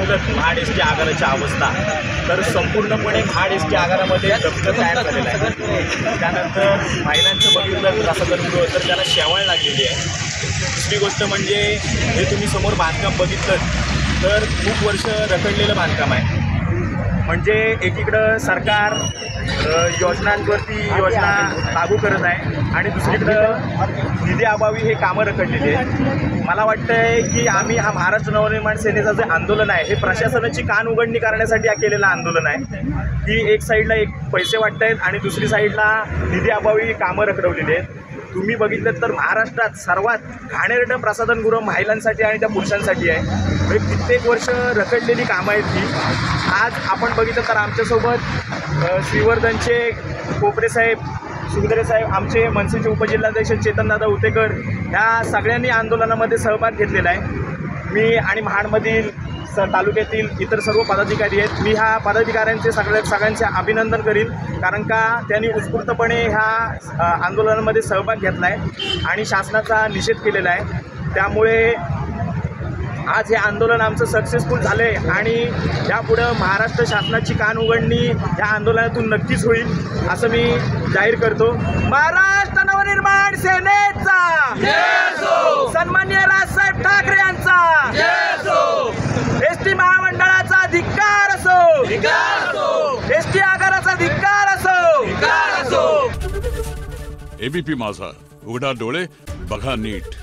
बघितलं महाड एसटी आगाराची अवस्था, तर संपूर्णपणे महाड एसटी आगारामध्ये दबकं तयार झालेलं आहे। त्यानंतर महिलांचं बघितलं प्रसाधनगृह तर त्याला शेवाळ लागलेली आहे। दुसरी गोष्ट म्हणजे हे तुम्ही समोर बांधकाम बघितलं तर खूप वर्ष रखडलेलं बांधकाम आहे। म्हणजे एकीकडं सरकार योजनांवरती योजना लागू करत आहे आणि दुसरीकडं निधी अभावी हे कामं रखडलेली आहेत। मला वाटतंय की आम्ही हा महाराष्ट्र नवनिर्माण सेनेचं जे आंदोलन आहे हे प्रशासनाची कान उघडणी करण्यासाठी हा केलेलं आंदोलन आहे की एक साईडला एक पैसे वाटत आहेत आणि दुसरी साईडला निधी अभावी कामं रखडवलेली आहेत। तुम्ही बघितलं तर महाराष्ट्रात सर्वात घाणेरडं प्रसाधनगृह महिलांसाठी आणि त्या पुरुषांसाठी आहे। म्हणजे कित्येक वर्ष रखडलेली कामं आहेत ही। आज आपण बघितलं तर आमच्यासोबत श्रीवर्धनचे कोपरे साहेब, सुगदरे साहेब, आमचे मनसेचे उपजिल्हाध्यक्ष चेतनदादा उतेकर ह्या सगळ्यांनी आंदोलनामध्ये सहभाग घेतलेला आहे। मी आणि महाडमधील तालुक्यातील इतर सर्व पदाधिकारी आहेत, मी ह्या पदाधिकाऱ्यांचे सगळ्यांचे अभिनंदन करीन, कारण का त्यांनी उत्स्फूर्तपणे ह्या आंदोलनामध्ये सहभाग घेतला आहे आणि शासनाचा निषेध केलेला आहे। त्यामुळे आज हे आंदोलन आमचं सक्सेसफुल झालं आहे आणि यापुढं महाराष्ट्र शासनाची कान उघडणी या आंदोलनातून नक्कीच होईल असं मी जाहीर करतो। महाराष्ट्र नवनिर्माण सेनेचा सन्माननीय राजसाहेब ठाकरे यांचा एसटी महामंडळाचा धिक्कार असो, एसटी आगाराचा धिक्कार असो। एबीपी माझा, उघडा डोळे बघा नीट।